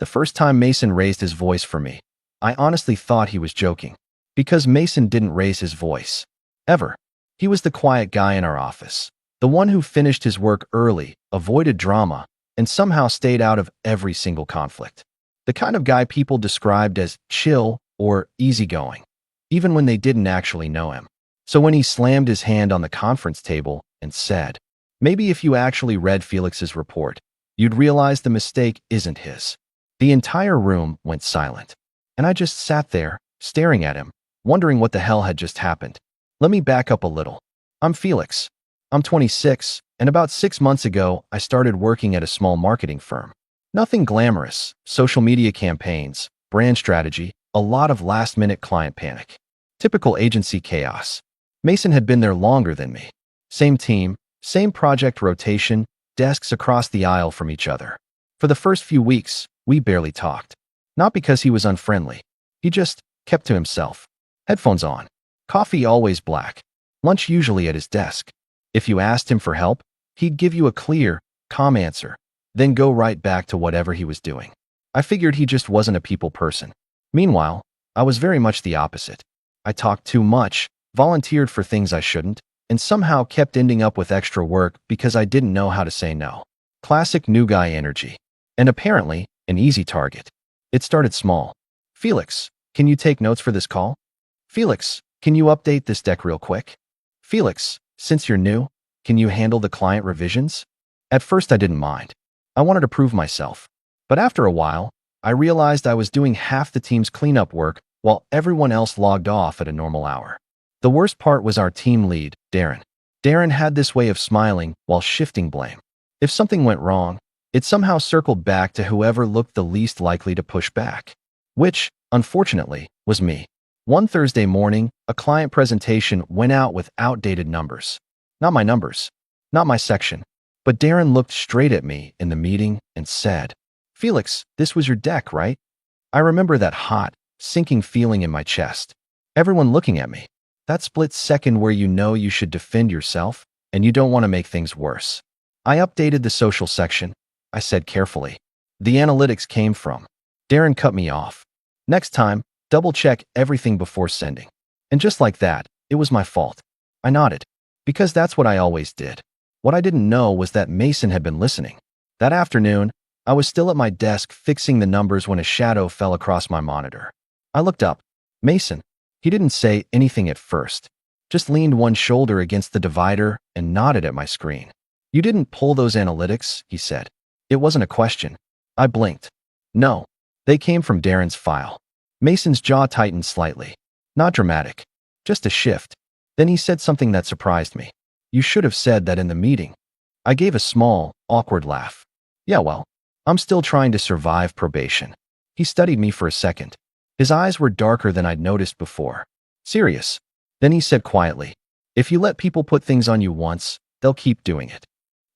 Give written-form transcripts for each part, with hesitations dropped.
The first time Mason raised his voice for me, I honestly thought he was joking. Because Mason didn't raise his voice. Ever. He was the quiet guy in our office. The one who finished his work early, avoided drama, and somehow stayed out of every single conflict. The kind of guy people described as chill or easygoing, even when they didn't actually know him. So when he slammed his hand on the conference table and said, "Maybe if you actually read Felix's report, you'd realize the mistake isn't his." The entire room went silent, and I just sat there, staring at him, wondering what the hell had just happened. Let me back up a little. I'm Felix. I'm 26, and about 6 months ago, I started working at a small marketing firm. Nothing glamorous, social media campaigns, brand strategy, a lot of last-minute client panic. Typical agency chaos. Mason had been there longer than me. Same team, same project rotation, desks across the aisle from each other. For the first few weeks, we barely talked. Not because he was unfriendly. He just kept to himself. Headphones on. Coffee always black. Lunch usually at his desk. If you asked him for help, he'd give you a clear, calm answer, then go right back to whatever he was doing. I figured he just wasn't a people person. Meanwhile, I was very much the opposite. I talked too much, volunteered for things I shouldn't, and somehow kept ending up with extra work because I didn't know how to say no. Classic new guy energy. And apparently, an easy target. It started small. "Felix, can you take notes for this call? Felix, can you update this deck real quick? Felix, since you're new, can you handle the client revisions?" At first I didn't mind. I wanted to prove myself. But after a while, I realized I was doing half the team's cleanup work while everyone else logged off at a normal hour. The worst part was our team lead, Darren. Darren had this way of smiling while shifting blame. If something went wrong, it somehow circled back to whoever looked the least likely to push back. Which, unfortunately, was me. One Thursday morning, a client presentation went out with outdated numbers. Not my numbers. Not my section. But Darren looked straight at me in the meeting and said, "Felix, this was your deck, right?" I remember that hot, sinking feeling in my chest. Everyone looking at me. That split second where you know you should defend yourself, and you don't want to make things worse. I updated the social section, I said carefully. The analytics came from. Darren cut me off. "Next time, double-check everything before sending." And just like that, it was my fault. I nodded. Because that's what I always did. What I didn't know was that Mason had been listening. That afternoon, I was still at my desk fixing the numbers when a shadow fell across my monitor. I looked up. Mason. He didn't say anything at first. Just leaned one shoulder against the divider and nodded at my screen. "You didn't pull those analytics," he said. It wasn't a question. I blinked. No. They came from Darren's file. Mason's jaw tightened slightly. Not dramatic. Just a shift. Then he said something that surprised me. "You should have said that in the meeting." I gave a small, awkward laugh. "Yeah, well, I'm still trying to survive probation." He studied me for a second. His eyes were darker than I'd noticed before. Serious. Then he said quietly, "If you let people put things on you once, they'll keep doing it."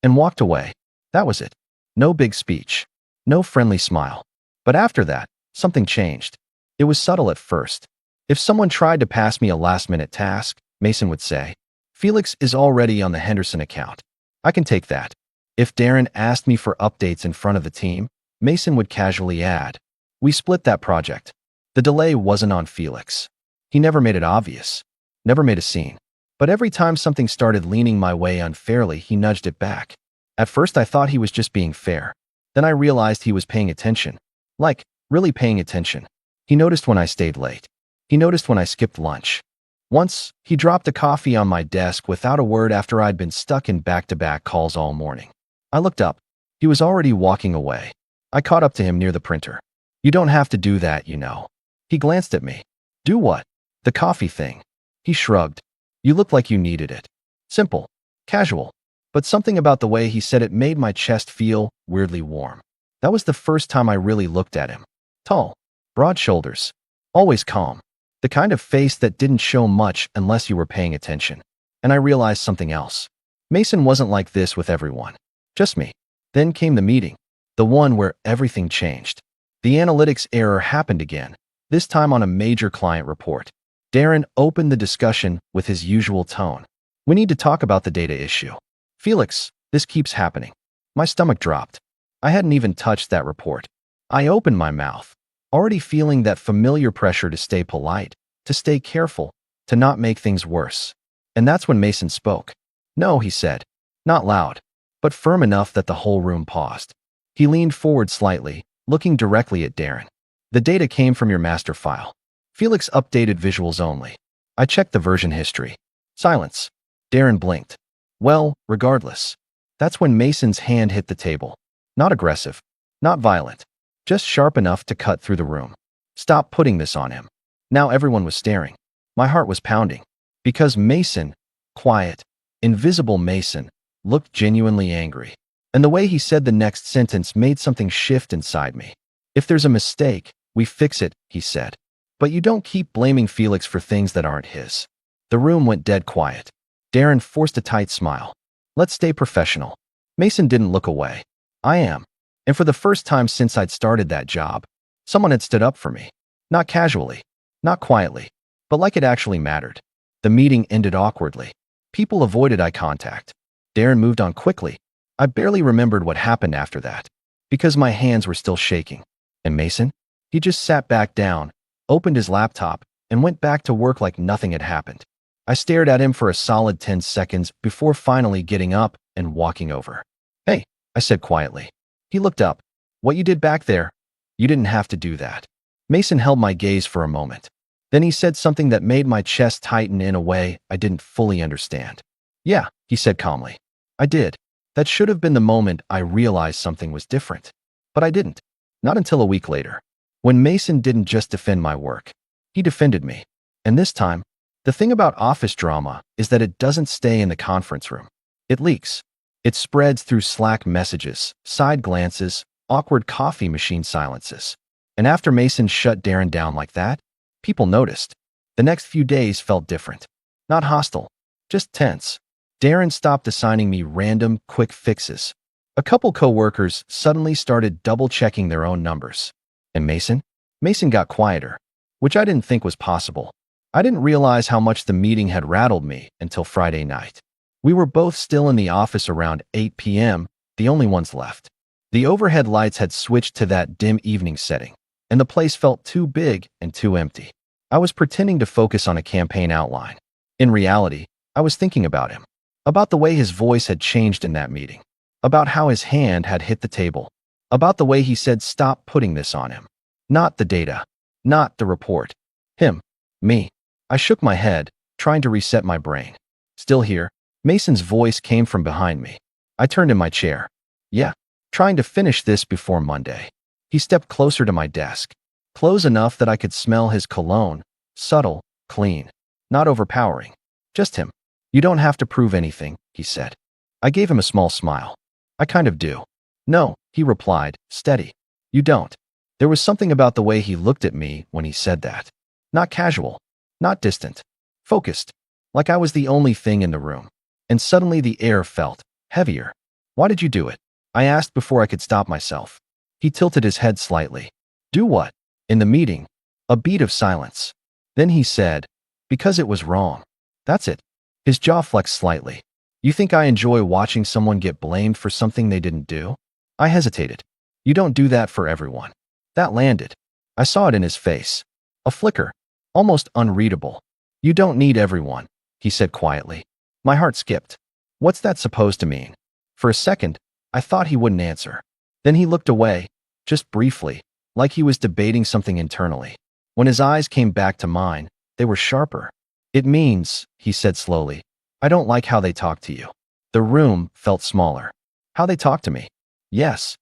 And walked away. That was it. No big speech. No friendly smile. But after that, something changed. It was subtle at first. If someone tried to pass me a last-minute task, Mason would say, "Felix is already on the Henderson account. I can take that." If Darren asked me for updates in front of the team, Mason would casually add, "We split that project." The delay wasn't on Felix. He never made it obvious. Never made a scene. But every time something started leaning my way unfairly, he nudged it back. At first I thought he was just being fair. Then I realized he was paying attention. Like, really paying attention. He noticed when I stayed late. He noticed when I skipped lunch. Once, he dropped a coffee on my desk without a word after I'd been stuck in back-to-back calls all morning. I looked up. He was already walking away. I caught up to him near the printer. "You don't have to do that, you know." He glanced at me. "Do what?" "The coffee thing." He shrugged. "You look like you needed it." Simple. Casual. But something about the way he said it made my chest feel weirdly warm. That was the first time I really looked at him. Tall. Broad shoulders. Always calm. The kind of face that didn't show much unless you were paying attention. And I realized something else. Mason wasn't like this with everyone. Just me. Then came the meeting. The one where everything changed. The analytics error happened again. This time on a major client report. Darren opened the discussion with his usual tone. "We need to talk about the data issue." "Felix, this keeps happening." My stomach dropped. I hadn't even touched that report. I opened my mouth, already feeling that familiar pressure to stay polite, to stay careful, to not make things worse. And that's when Mason spoke. "No," he said, not loud, but firm enough that the whole room paused. He leaned forward slightly, looking directly at Darren. "The data came from your master file. Felix updated visuals only. I checked the version history." Silence. Darren blinked. "Well, regardless." That's when Mason's hand hit the table. Not aggressive, not violent, just sharp enough to cut through the room. "Stop putting this on him." Now everyone was staring. My heart was pounding. Because Mason, quiet, invisible Mason, looked genuinely angry. And the way he said the next sentence made something shift inside me. "If there's a mistake, we fix it," he said. "But you don't keep blaming Felix for things that aren't his." The room went dead quiet. Darren forced a tight smile. "Let's stay professional." Mason didn't look away. "I am." And for the first time since I'd started that job, someone had stood up for me. Not casually, not quietly, but like it actually mattered. The meeting ended awkwardly. People avoided eye contact. Darren moved on quickly. I barely remembered what happened after that, because my hands were still shaking. And Mason? He just sat back down, opened his laptop, and went back to work like nothing had happened. I stared at him for a solid 10 seconds before finally getting up and walking over. "Hey," I said quietly. He looked up. "What you did back there? You didn't have to do that." Mason held my gaze for a moment. Then he said something that made my chest tighten in a way I didn't fully understand. "Yeah," he said calmly. "I did. That should have been the moment I realized something was different. But I didn't. Not until a week later. When Mason didn't just defend my work. He defended me. And this time, the thing about office drama is that it doesn't stay in the conference room. It leaks. It spreads through Slack messages, side glances, awkward coffee machine silences. And after Mason shut Darren down like that, people noticed. The next few days felt different. Not hostile, just tense. Darren stopped assigning me random, quick fixes. A couple coworkers suddenly started double-checking their own numbers. And Mason? Mason got quieter, which I didn't think was possible. I didn't realize how much the meeting had rattled me until Friday night. We were both still in the office around 8 p.m., the only ones left. The overhead lights had switched to that dim evening setting, and the place felt too big and too empty. I was pretending to focus on a campaign outline. In reality, I was thinking about him, about the way his voice had changed in that meeting, about how his hand had hit the table, about the way he said stop putting this on him. Not the data, not the report. Him. Me. I shook my head, trying to reset my brain. Still here, Mason's voice came from behind me. I turned in my chair. "Yeah, trying to finish this before Monday." He stepped closer to my desk, close enough that I could smell his cologne, subtle, clean, not overpowering. Just him. "You don't have to prove anything," he said. I gave him a small smile. "I kind of do." "No," he replied, steady. "You don't." There was something about the way he looked at me when he said that. Not casual, not distant, focused, like I was the only thing in the room. And suddenly the air felt heavier. "Why did you do it?" I asked before I could stop myself. He tilted his head slightly. "Do what?" In the meeting, a beat of silence. Then he said, "Because it was wrong." That's it. His jaw flexed slightly. "You think I enjoy watching someone get blamed for something they didn't do?" I hesitated. "You don't do that for everyone." That landed. I saw it in his face. A flicker, almost unreadable. "You don't need everyone," he said quietly. My heart skipped. What's that supposed to mean? For a second, I thought he wouldn't answer. Then he looked away, just briefly, like he was debating something internally. When his eyes came back to mine, they were sharper. "It means," he said slowly, "I don't like how they talk to you." The room felt smaller. How they talk to me? Yes.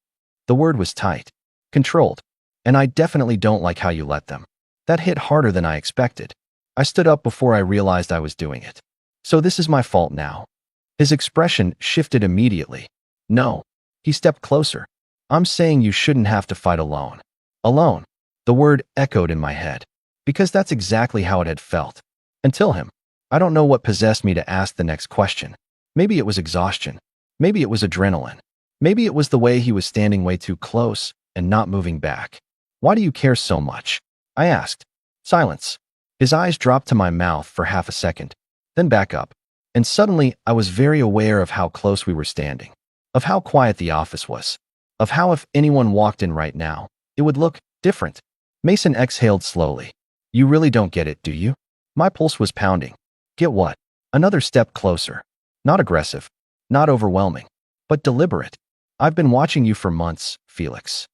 The word was tight, controlled. And I definitely don't like how you let them. That hit harder than I expected. I stood up before I realized I was doing it. "So this is my fault now." His expression shifted immediately. "No." He stepped closer. "I'm saying you shouldn't have to fight alone." Alone. The word echoed in my head. Because that's exactly how it had felt. Until him. I don't know what possessed me to ask the next question. Maybe it was exhaustion. Maybe it was adrenaline. Maybe it was the way he was standing way too close and not moving back. "Why do you care so much?" I asked. Silence. His eyes dropped to my mouth for half a second, then back up. And suddenly I was very aware of how close we were standing, of how quiet the office was, of how if anyone walked in right now, it would look different. Mason exhaled slowly. You really don't get it, do you? My pulse was pounding. Get what? Another step closer. Not aggressive, not overwhelming, but deliberate. I've been watching you for months, Felix.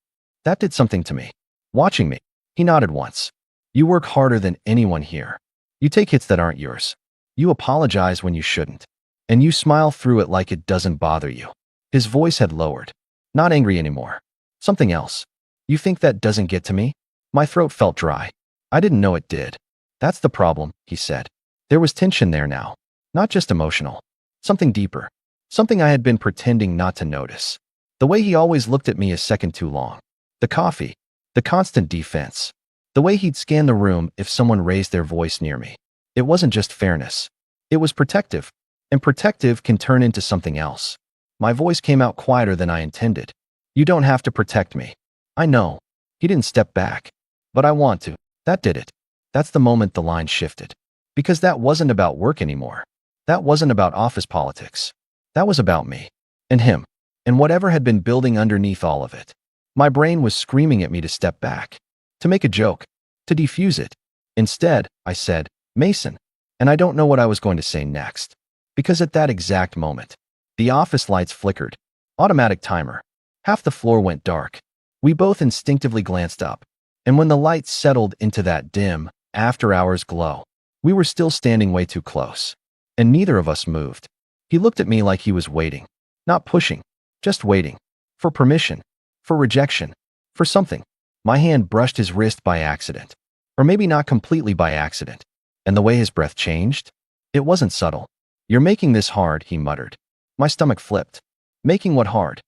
That did something to me. Watching me. He nodded once. You work harder than anyone here. You take hits that aren't yours. You apologize when you shouldn't. And you smile through it like it doesn't bother you. His voice had lowered. Not angry anymore. Something else. You think that doesn't get to me? My throat felt dry. I didn't know it did. That's the problem, he said. There was tension there now. Not just emotional. Something deeper. Something I had been pretending not to notice. The way he always looked at me a second too long. The coffee. The constant defense. The way he'd scan the room if someone raised their voice near me. It wasn't just fairness. It was protective. And protective can turn into something else. My voice came out quieter than I intended. You don't have to protect me. I know. He didn't step back. But I want to. That did it. That's the moment the line shifted. Because that wasn't about work anymore. That wasn't about office politics. That was about me. And him. And whatever had been building underneath all of it. My brain was screaming at me to step back. To make a joke. To defuse it. Instead, I said, Mason. And I don't know what I was going to say next. Because at that exact moment, the office lights flickered. Automatic timer. Half the floor went dark. We both instinctively glanced up. And when the lights settled into that dim, after-hours glow, we were still standing way too close. And neither of us moved. He looked at me like he was waiting. Not pushing. Just waiting. For permission. For rejection. For something. My hand brushed his wrist by accident. Or maybe not completely by accident. And the way his breath changed? It wasn't subtle. You're making this hard, he muttered. My stomach flipped. Making what hard?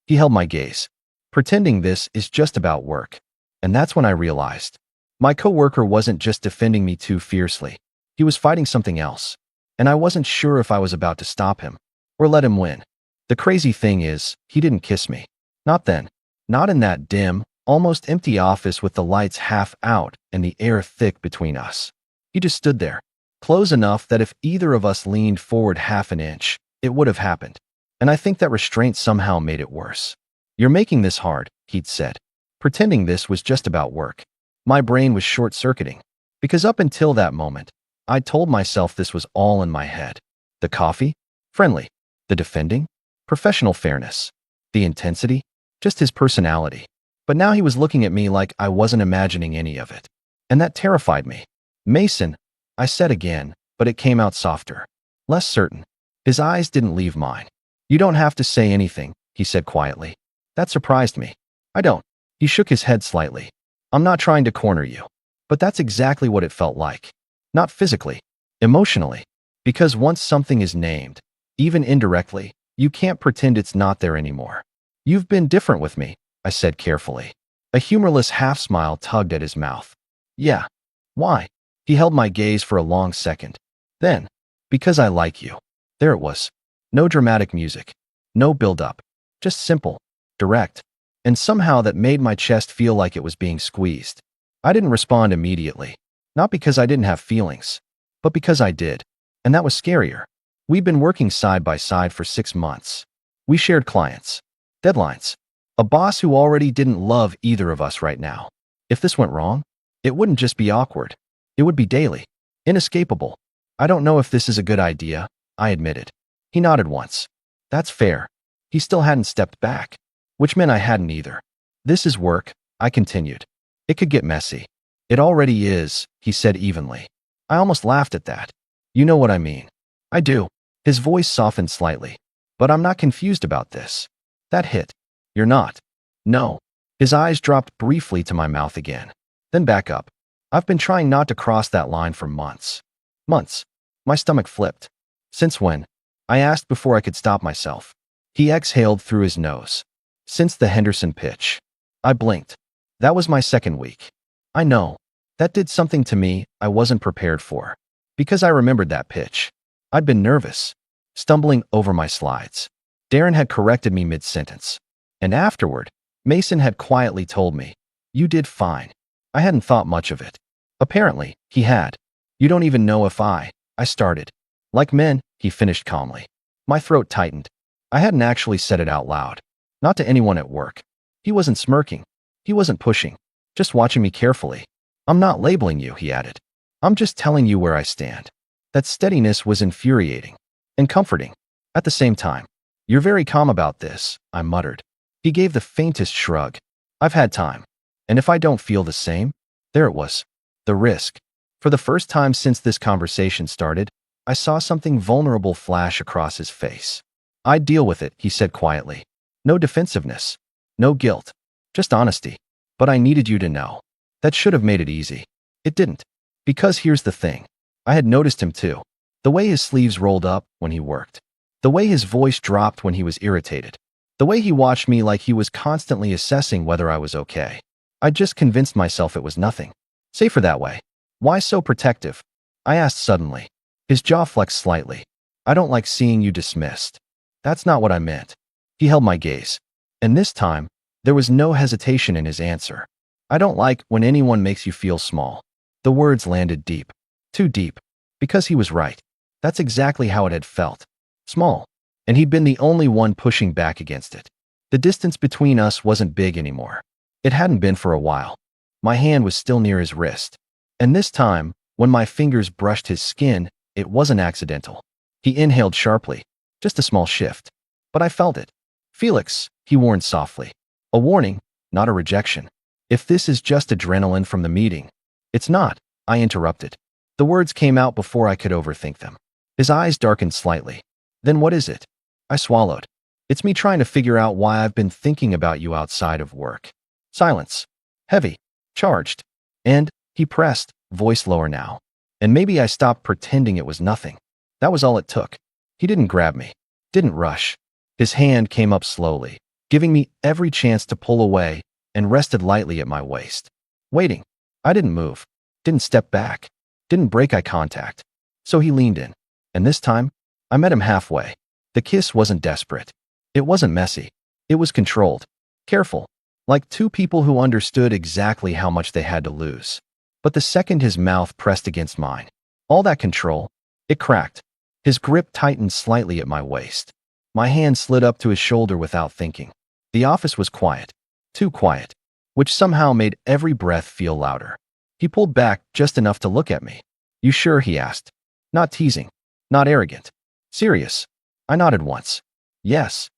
He held my gaze. Pretending this is just about work. And that's when I realized. My coworker wasn't just defending me too fiercely. He was fighting something else. And I wasn't sure if I was about to stop him. Or let him win. The crazy thing is, he didn't kiss me. Not then. Not in that dim, almost empty office with the lights half out and the air thick between us. He just stood there. Close enough that if either of us leaned forward half an inch, it would have happened. And I think that restraint somehow made it worse. You're making this hard, he'd said. Pretending this was just about work. My brain was short-circuiting. Because up until that moment, I'd told myself this was all in my head. The coffee? Friendly. The defending? Professional fairness. The intensity? Just his personality. But now he was looking at me like I wasn't imagining any of it. And that terrified me. Mason, I said again, but it came out softer. Less certain. His eyes didn't leave mine. You don't have to say anything, he said quietly. That surprised me. I don't. He shook his head slightly. I'm not trying to corner you. But that's exactly what it felt like. Not physically. Emotionally. Because once something is named, even indirectly, you can't pretend it's not there anymore. You've been different with me, I said carefully. A humorless half-smile tugged at his mouth. Yeah. Why? He held my gaze for a long second. Then, because I like you. There it was. No dramatic music. No build-up. Just simple. Direct. And somehow that made my chest feel like it was being squeezed. I didn't respond immediately. Not because I didn't have feelings. But because I did. And that was scarier. We'd been working side by side for 6 months. We shared clients. Deadlines. A boss who already didn't love either of us right now. If this went wrong, it wouldn't just be awkward. It would be daily. Inescapable. I don't know if this is a good idea, I admitted. He nodded once. That's fair. He still hadn't stepped back. Which meant I hadn't either. This is work, I continued. It could get messy. It already is, he said evenly. I almost laughed at that. You know what I mean. I do. His voice softened slightly. But I'm not confused about this. That hit. You're not. No. His eyes dropped briefly to my mouth again. Then back up. I've been trying not to cross that line for months. Months. My stomach flipped. Since when? I asked before I could stop myself. He exhaled through his nose. Since the Henderson pitch. I blinked. That was my second week. I know. That did something to me I wasn't prepared for. Because I remembered that pitch. I'd been nervous. Stumbling over my slides. Darren had corrected me mid-sentence. And afterward, Mason had quietly told me, you did fine. I hadn't thought much of it. Apparently, he had. You don't even know if I started. Like men, he finished calmly. My throat tightened. I hadn't actually said it out loud. Not to anyone at work. He wasn't smirking. He wasn't pushing, just watching me carefully. I'm not labeling you, he added. I'm just telling you where I stand. That steadiness was infuriating and comforting at the same time. You're very calm about this, I muttered. He gave the faintest shrug. I've had time. And if I don't feel the same, there it was. The risk. For the first time since this conversation started, I saw something vulnerable flash across his face. I'd deal with it, he said quietly. No defensiveness. No guilt. Just honesty. But I needed you to know. That should have made it easy. It didn't. Because here's the thing. I had noticed him too. The way his sleeves rolled up when he worked. The way his voice dropped when he was irritated. The way he watched me like he was constantly assessing whether I was okay. I just convinced myself it was nothing. Safer that way. Why so protective? I asked suddenly. His jaw flexed slightly. I don't like seeing you dismissed. That's not what I meant. He held my gaze. And this time, there was no hesitation in his answer. I don't like when anyone makes you feel small. The words landed deep. Too deep. Because he was right. That's exactly how it had felt. Small. And he'd been the only one pushing back against it. The distance between us wasn't big anymore. It hadn't been for a while. My hand was still near his wrist. And this time, when my fingers brushed his skin, it wasn't accidental. He inhaled sharply. Just a small shift. But I felt it. Felix, he warned softly. A warning, not a rejection. If this is just adrenaline from the meeting. It's not, I interrupted. The words came out before I could overthink them. His eyes darkened slightly. Then what is it? I swallowed. It's me trying to figure out why I've been thinking about you outside of work. Silence. Heavy. Charged. And, he pressed, voice lower now. And maybe I stopped pretending it was nothing. That was all it took. He didn't grab me. Didn't rush. His hand came up slowly, giving me every chance to pull away, and rested lightly at my waist. Waiting. I didn't move. Didn't step back. Didn't break eye contact. So he leaned in. And this time, I met him halfway. The kiss wasn't desperate. It wasn't messy. It was controlled. Careful. Like two people who understood exactly how much they had to lose. But the second his mouth pressed against mine, all that control, it cracked. His grip tightened slightly at my waist. My hand slid up to his shoulder without thinking. The office was quiet. Too quiet. Which somehow made every breath feel louder. He pulled back just enough to look at me. You sure? He asked. Not teasing. Not arrogant. Serious. I nodded once. Yes.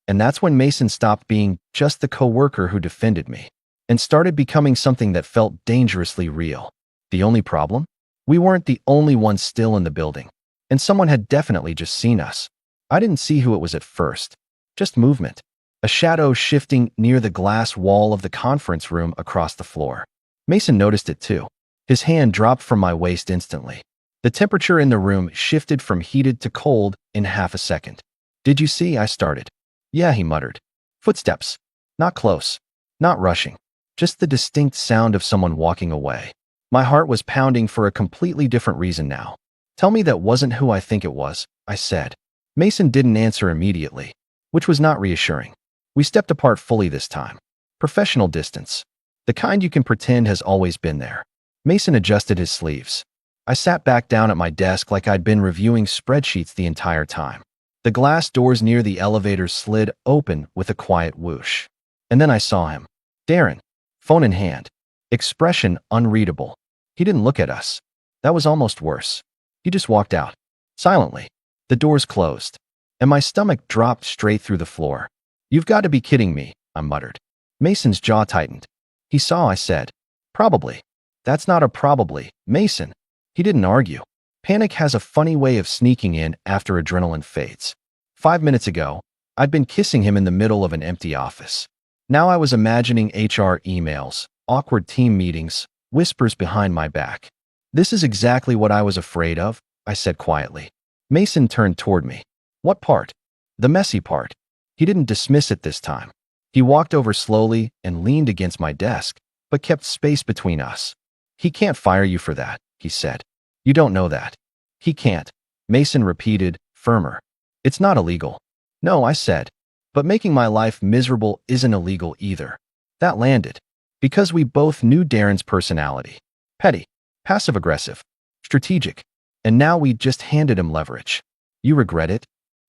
And that's when Mason stopped being just the coworker who defended me and started becoming something that felt dangerously real. The only problem? We weren't the only ones still in the building, and someone had definitely just seen us. I didn't see who it was at first. Just movement. A shadow shifting near the glass wall of the conference room across the floor. Mason noticed it too. His hand dropped from my waist instantly. The temperature in the room shifted from heated to cold in half a second. Did you see? I started. Yeah, he muttered. Footsteps. Not close. Not rushing. Just the distinct sound of someone walking away. My heart was pounding for a completely different reason now. Tell me that wasn't who I think it was, I said. Mason didn't answer immediately, which was not reassuring. We stepped apart fully this time. Professional distance. The kind you can pretend has always been there. Mason adjusted his sleeves. I sat back down at my desk like I'd been reviewing spreadsheets the entire time. The glass doors near the elevator slid open with a quiet whoosh. And then I saw him. Darren. Phone in hand. Expression unreadable. He didn't look at us. That was almost worse. He just walked out. Silently. The doors closed. And my stomach dropped straight through the floor. You've got to be kidding me, I muttered. Mason's jaw tightened. He saw, I said. Probably. That's not a probably, Mason. He didn't argue. Panic has a funny way of sneaking in after adrenaline fades. 5 minutes ago, I'd been kissing him in the middle of an empty office. Now I was imagining HR emails, awkward team meetings, whispers behind my back. This is exactly what I was afraid of, I said quietly. Mason turned toward me. What part? The messy part. He didn't dismiss it this time. He walked over slowly and leaned against my desk, but kept space between us. He can't fire you for that, he said. You don't know that. He can't. Mason repeated, firmer. It's not illegal. No, I said. But making my life miserable isn't illegal either. That landed. Because we both knew Darren's personality. Petty. Passive-aggressive. Strategic. And now we just handed him leverage. You regret it?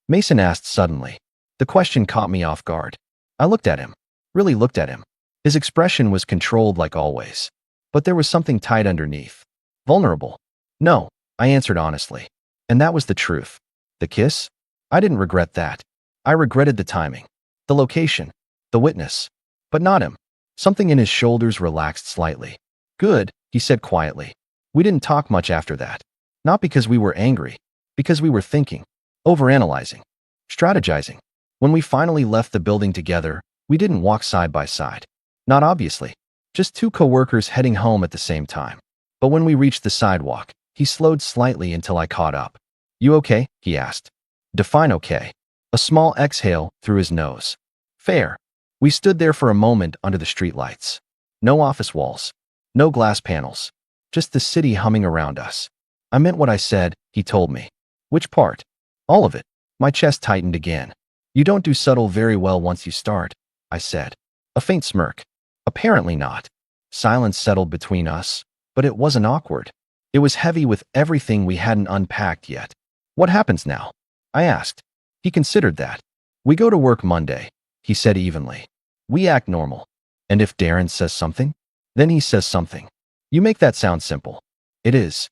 Mason asked suddenly. The question caught me off guard. I looked at him. Really looked at him. His expression was controlled like always, but there was something tight underneath. Vulnerable. No, I answered honestly. And that was the truth. The kiss? I didn't regret that. I regretted the timing, the location, the witness, but not him. Something in his shoulders relaxed slightly. Good, he said quietly. We didn't talk much after that. Not because we were angry, because we were thinking, overanalyzing, strategizing. When we finally left the building together, we didn't walk side by side. Not obviously. Just two coworkers heading home at the same time. But when we reached the sidewalk, he slowed slightly until I caught up. You okay? He asked. Define okay. A small exhale through his nose. Fair. We stood there for a moment under the streetlights. No office walls. No glass panels. Just the city humming around us. I meant what I said, he told me. Which part? All of it. My chest tightened again. You don't do subtle very well once you start, I said. A faint smirk. Apparently not. Silence settled between us, but it wasn't awkward. It was heavy with everything we hadn't unpacked yet. What happens now? I asked. He considered that. We go to work Monday, he said evenly. We act normal. And if Darren says something? Then he says something. You make that sound simple. It is.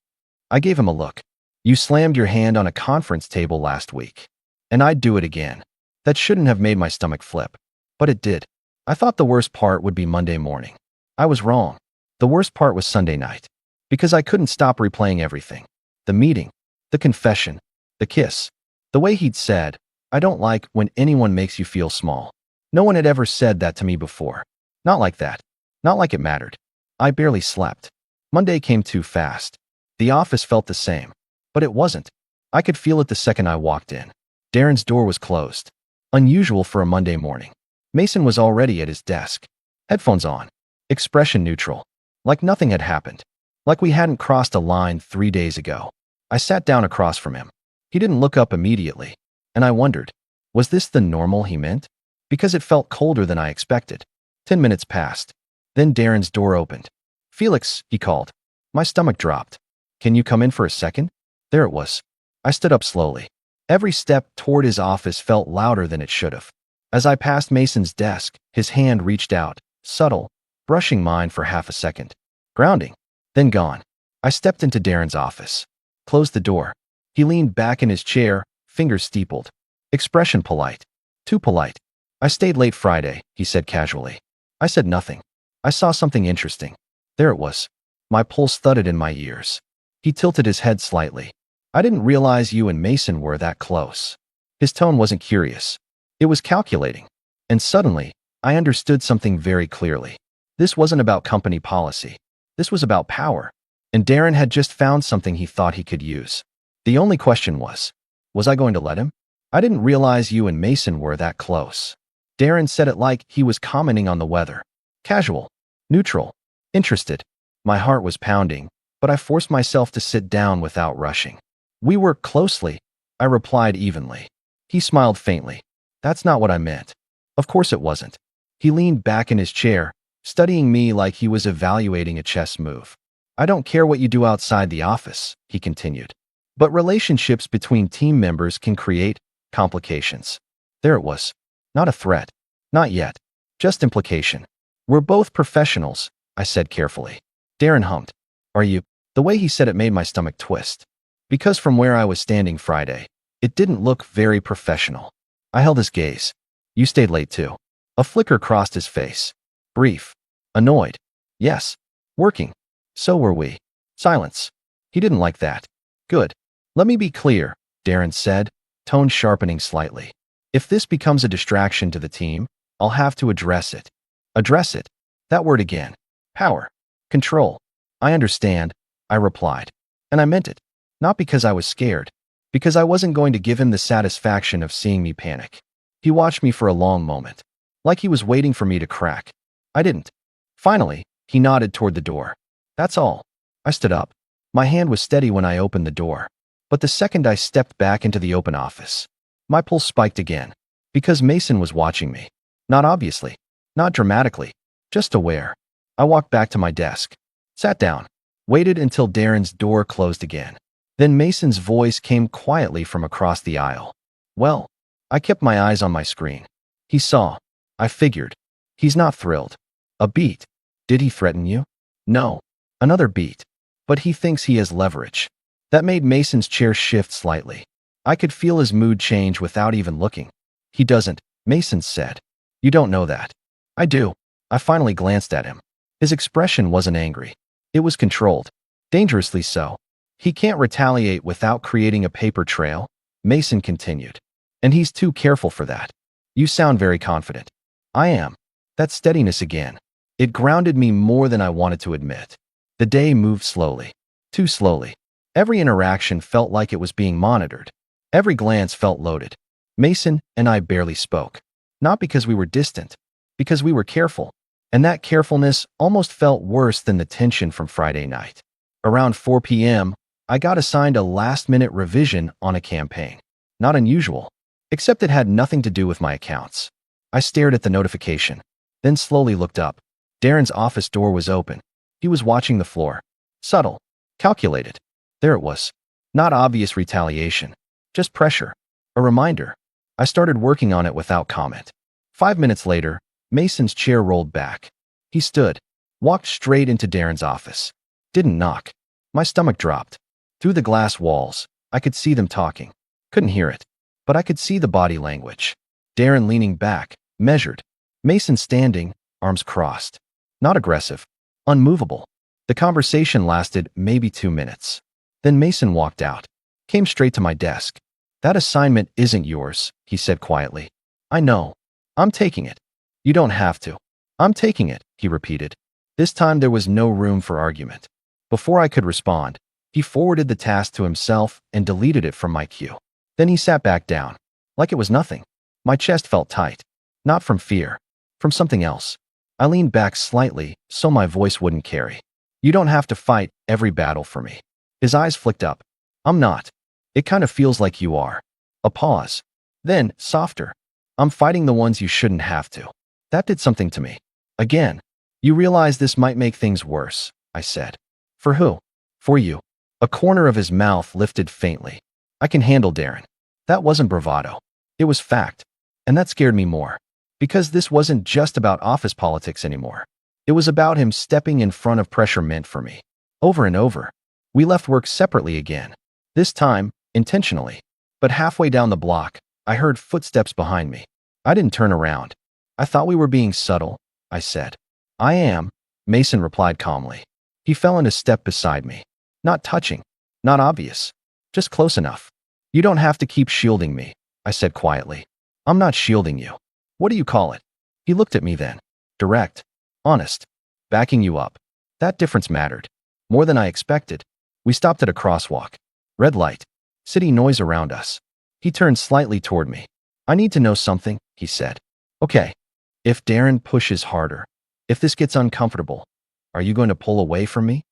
I gave him a look. You slammed your hand on a conference table last week. And I'd do it again. That shouldn't have made my stomach flip. But it did. I thought the worst part would be Monday morning. I was wrong. The worst part was Sunday night. Because I couldn't stop replaying everything. The meeting. The confession. The kiss. The way he'd said, I don't like when anyone makes you feel small. No one had ever said that to me before. Not like that. Not like it mattered. I barely slept. Monday came too fast. The office felt the same. But it wasn't. I could feel it the second I walked in. Darren's door was closed. Unusual for a Monday morning. Mason was already at his desk. Headphones on. Expression neutral. Like nothing had happened. Like we hadn't crossed a line 3 days ago. I sat down across from him. He didn't look up immediately. And I wondered, was this the normal he meant? Because it felt colder than I expected. 10 minutes passed. Then Darren's door opened. Felix, he called. My stomach dropped. Can you come in for a second? There it was. I stood up slowly. Every step toward his office felt louder than it should have. As I passed Mason's desk, his hand reached out, subtle, brushing mine for half a second. Grounding. Then gone. I stepped into Darren's office. Closed the door. He leaned back in his chair, fingers steepled. Expression polite. Too polite. I stayed late Friday, he said casually. I said nothing. I saw something interesting. There it was. My pulse thudded in my ears. He tilted his head slightly. I didn't realize you and Mason were that close. His tone wasn't curious. It was calculating. And suddenly, I understood something very clearly. This wasn't about company policy. This was about power. And Darren had just found something he thought he could use. The only question was I going to let him? I didn't realize you and Mason were that close. Darren said it like he was commenting on the weather. Casual. Neutral. Interested. My heart was pounding, but I forced myself to sit down without rushing. We work closely, I replied evenly. He smiled faintly. That's not what I meant. Of course it wasn't. He leaned back in his chair, studying me like he was evaluating a chess move. I don't care what you do outside the office, he continued. But relationships between team members can create complications. There it was. Not a threat. Not yet. Just implication. We're both professionals, I said carefully. Darren hummed. Are you? The way he said it made my stomach twist. Because from where I was standing Friday, it didn't look very professional. I held his gaze. You stayed late too. A flicker crossed his face. Brief. Annoyed. Yes. Working. So were we. Silence. He didn't like that. Good. Let me be clear, Darren said, tone sharpening slightly. If this becomes a distraction to the team, I'll have to address it. Address it. That word again. Power. Control. I understand, I replied. And I meant it. Not because I was scared. Because I wasn't going to give him the satisfaction of seeing me panic. He watched me for a long moment. Like he was waiting for me to crack. I didn't. Finally, he nodded toward the door. That's all. I stood up. My hand was steady when I opened the door. But the second I stepped back into the open office, my pulse spiked again. Because Mason was watching me. Not obviously. Not dramatically. Just aware. I walked back to my desk. Sat down. Waited until Darren's door closed again. Then Mason's voice came quietly from across the aisle. Well, I kept my eyes on my screen. He saw. I figured. He's not thrilled. A beat. Did he threaten you? No. Another beat. But he thinks he has leverage. That made Mason's chair shift slightly. I could feel his mood change without even looking. He doesn't, Mason said. You don't know that. I do. I finally glanced at him. His expression wasn't angry. It was controlled. Dangerously so. He can't retaliate without creating a paper trail, Mason continued. And he's too careful for that. You sound very confident. I am. That steadiness again. It grounded me more than I wanted to admit. The day moved slowly. Too slowly. Every interaction felt like it was being monitored. Every glance felt loaded. Mason and I barely spoke. Not because we were distant, because we were careful. And that carefulness almost felt worse than the tension from Friday night. Around 4 p.m., I got assigned a last-minute revision on a campaign. Not unusual, except it had nothing to do with my accounts. I stared at the notification, then slowly looked up. Darren's office door was open. He was watching the floor. Subtle. Calculated. There it was. Not obvious retaliation. Just pressure. A reminder. I started working on it without comment. 5 minutes later, Mason's chair rolled back. He stood, walked straight into Darren's office. Didn't knock. My stomach dropped. Through the glass walls, I could see them talking. Couldn't hear it, but I could see the body language. Darren leaning back, measured. Mason standing, arms crossed. Not aggressive. Unmovable. The conversation lasted maybe 2 minutes. Then Mason walked out. Came straight to my desk. That assignment isn't yours, he said quietly. I know. I'm taking it. You don't have to. I'm taking it, he repeated. This time there was no room for argument. Before I could respond, he forwarded the task to himself and deleted it from my queue. Then he sat back down, like it was nothing. My chest felt tight. Not from fear, from something else. I leaned back slightly so my voice wouldn't carry. You don't have to fight every battle for me. His eyes flicked up. I'm not. It kind of feels like you are. A pause. Then, softer. I'm fighting the ones you shouldn't have to. That did something to me. Again. You realize this might make things worse, I said. For who? For you. A corner of his mouth lifted faintly. I can handle Darren. That wasn't bravado. It was fact. And that scared me more. Because this wasn't just about office politics anymore. It was about him stepping in front of pressure meant for me. Over and over. We left work separately again. This time, intentionally. But halfway down the block, I heard footsteps behind me. I didn't turn around. I thought we were being subtle, I said. I am, Mason replied calmly. He fell in a step beside me. Not touching. Not obvious. Just close enough. You don't have to keep shielding me, I said quietly. I'm not shielding you. What do you call it? He looked at me then. Direct. Honest. Backing you up. That difference mattered. More than I expected. We stopped at a crosswalk. Red light. City noise around us. He turned slightly toward me. I need to know something, he said. Okay. If Darren pushes harder, if this gets uncomfortable, are you going to pull away from me?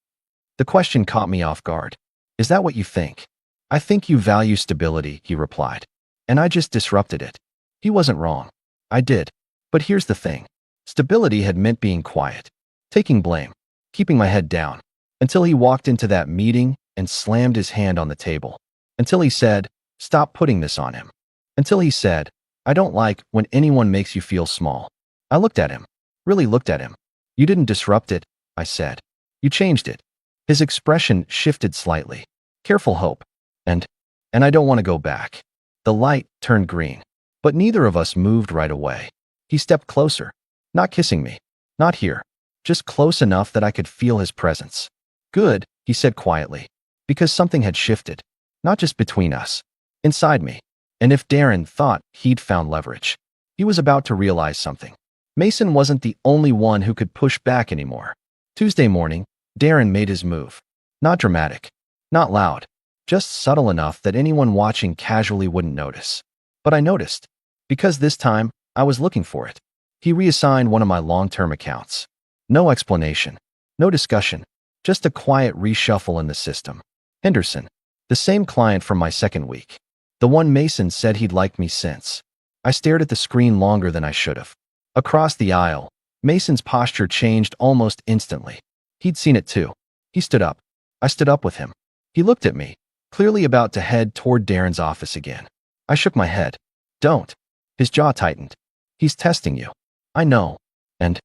The question caught me off guard. Is that what you think? I think you value stability, he replied. And I just disrupted it. He wasn't wrong. I did. But here's the thing. Stability had meant being quiet, taking blame, keeping my head down, until he walked into that meeting and slammed his hand on the table. Until he said, stop putting this on him. Until he said, I don't like when anyone makes you feel small. I looked at him, really looked at him. You didn't disrupt it, I said. You changed it. His expression shifted slightly. Careful hope. And I don't want to go back. The light turned green, but neither of us moved right away. He stepped closer, not kissing me, not here, just close enough that I could feel his presence. Good, he said quietly, because something had shifted, not just between us, inside me. And if Darren thought he'd found leverage, he was about to realize something. Mason wasn't the only one who could push back anymore. Tuesday morning, Darren made his move. Not dramatic, not loud, just subtle enough that anyone watching casually wouldn't notice. But I noticed, because this time, I was looking for it. He reassigned one of my long-term accounts. No explanation, no discussion, just a quiet reshuffle in the system. Henderson, the same client from my second week. The one Mason said he'd liked me since. I stared at the screen longer than I should have. Across the aisle, Mason's posture changed almost instantly. He'd seen it too. He stood up. I stood up with him. He looked at me, clearly about to head toward Darren's office again. I shook my head. Don't. His jaw tightened. He's testing you. I know. And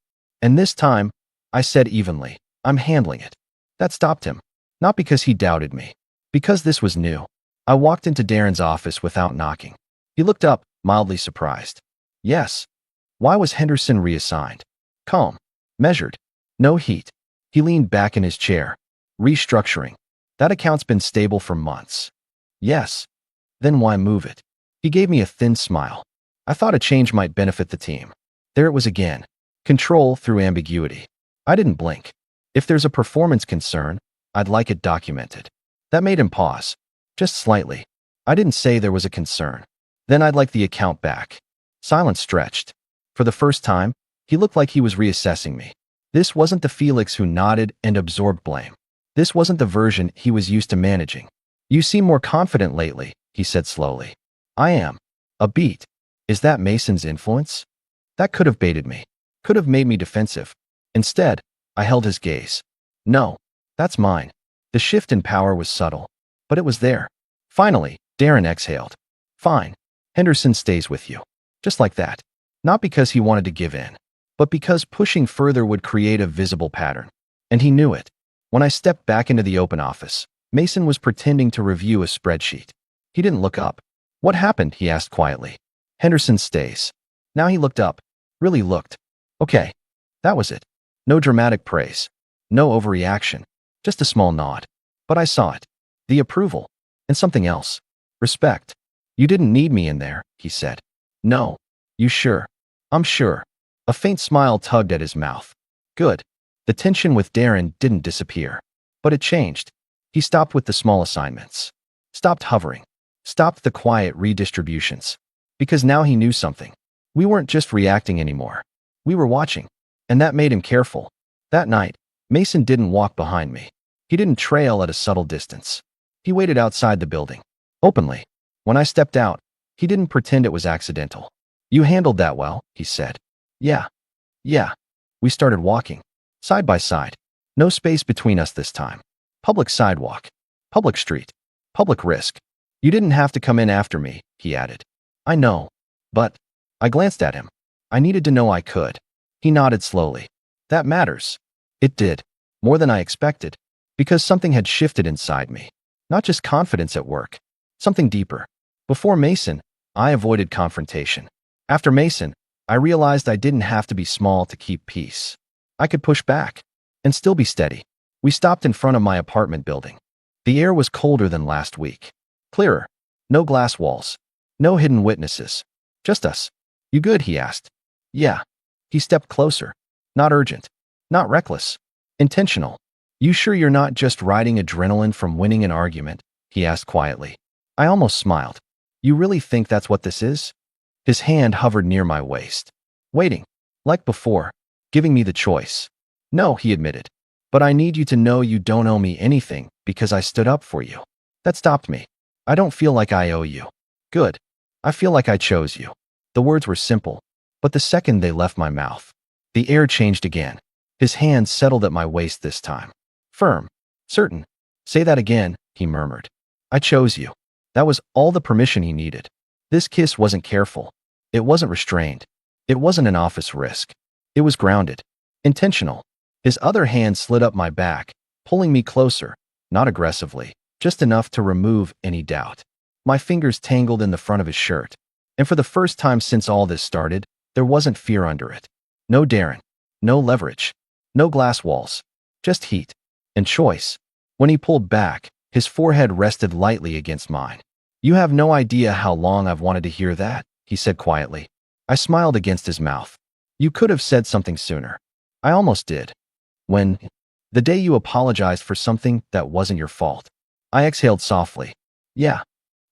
And this time, I said evenly, I'm handling it. That stopped him. Not because he doubted me. Because this was new. I walked into Darren's office without knocking. He looked up, mildly surprised. Yes. Why was Henderson reassigned? Calm. Measured. No heat. He leaned back in his chair. Restructuring. That account's been stable for months. Yes. Then why move it? He gave me a thin smile. I thought a change might benefit the team. There it was again. Control through ambiguity. I didn't blink. If there's a performance concern, I'd like it documented. That made him pause. Just slightly. I didn't say there was a concern. Then I'd like the account back. Silence stretched. For the first time, he looked like he was reassessing me. This wasn't the Felix who nodded and absorbed blame. This wasn't the version he was used to managing. You seem more confident lately, he said slowly. I am. A beat. Is that Mason's influence? That could have baited me. Could have made me defensive. Instead, I held his gaze. No. That's mine. The shift in power was subtle. But it was there. Finally, Darren exhaled. Fine. Henderson stays with you. Just like that. Not because he wanted to give in, but because pushing further would create a visible pattern. And he knew it. When I stepped back into the open office, Mason was pretending to review a spreadsheet. He didn't look up. What happened? He asked quietly. Henderson stays. Now he looked up. Really looked. Okay. That was it. No dramatic praise. No overreaction. Just a small nod. But I saw it. The approval. And something else. Respect. You didn't need me in there, he said. No. You sure? I'm sure. A faint smile tugged at his mouth. Good. The tension with Darren didn't disappear. But it changed. He stopped with the small assignments. Stopped hovering. Stopped the quiet redistributions. Because now he knew something. We weren't just reacting anymore. We were watching. And that made him careful. That night, Mason didn't walk behind me. He didn't trail at a subtle distance. He waited outside the building. Openly. When I stepped out, he didn't pretend it was accidental. You handled that well, he said. Yeah. Yeah. We started walking. Side by side. No space between us this time. Public sidewalk. Public street. Public risk. You didn't have to come in after me, he added. I know. But. I glanced at him. I needed to know I could. He nodded slowly. That matters. It did. More than I expected. Because something had shifted inside me. Not just confidence at work. Something deeper. Before Mason, I avoided confrontation. After Mason, I realized I didn't have to be small to keep peace. I could push back. And still be steady. We stopped in front of my apartment building. The air was colder than last week. Clearer. No glass walls. No hidden witnesses. Just us. You good? He asked. Yeah. He stepped closer. Not urgent. Not reckless. Intentional. You sure you're not just riding adrenaline from winning an argument? He asked quietly. I almost smiled. You really think that's what this is? His hand hovered near my waist. Waiting. Like before. Giving me the choice. No, he admitted. But I need you to know you don't owe me anything because I stood up for you. That stopped me. I don't feel like I owe you. Good. I feel like I chose you. The words were simple, but the second they left my mouth, the air changed again. His hand settled at my waist this time. Firm. Certain. Say that again, he murmured. I chose you. That was all the permission he needed. This kiss wasn't careful. It wasn't restrained. It wasn't an office risk. It was grounded. Intentional. His other hand slid up my back, pulling me closer, not aggressively, just enough to remove any doubt. My fingers tangled in the front of his shirt. And for the first time since all this started, there wasn't fear under it. No Darren. No leverage. No glass walls. Just heat. And choice. When he pulled back, his forehead rested lightly against mine. You have no idea how long I've wanted to hear that, he said quietly. I smiled against his mouth. You could have said something sooner. I almost did. When? The day you apologized for something that wasn't your fault. I exhaled softly. Yeah.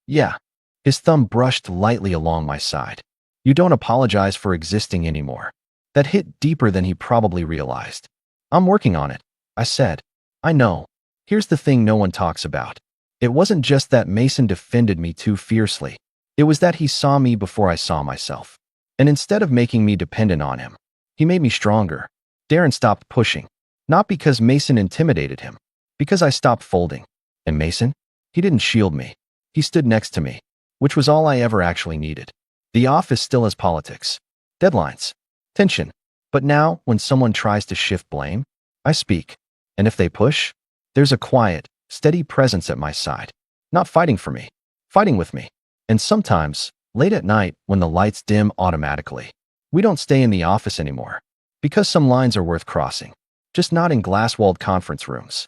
Yeah. His thumb brushed lightly along my side. You don't apologize for existing anymore. That hit deeper than he probably realized. I'm working on it, I said. I know. Here's the thing no one talks about. It wasn't just that Mason defended me too fiercely. It was that he saw me before I saw myself. And instead of making me dependent on him, he made me stronger. Darren stopped pushing. Not because Mason intimidated him. Because I stopped folding. And Mason? He didn't shield me. He stood next to me. Which was all I ever actually needed. The office still has politics. Deadlines. Tension. But now, when someone tries to shift blame, I speak. And if they push, there's a quiet, steady presence at my side. Not fighting for me, fighting with me. And sometimes, late at night, when the lights dim automatically, we don't stay in the office anymore. Because some lines are worth crossing. Just not in glass-walled conference rooms.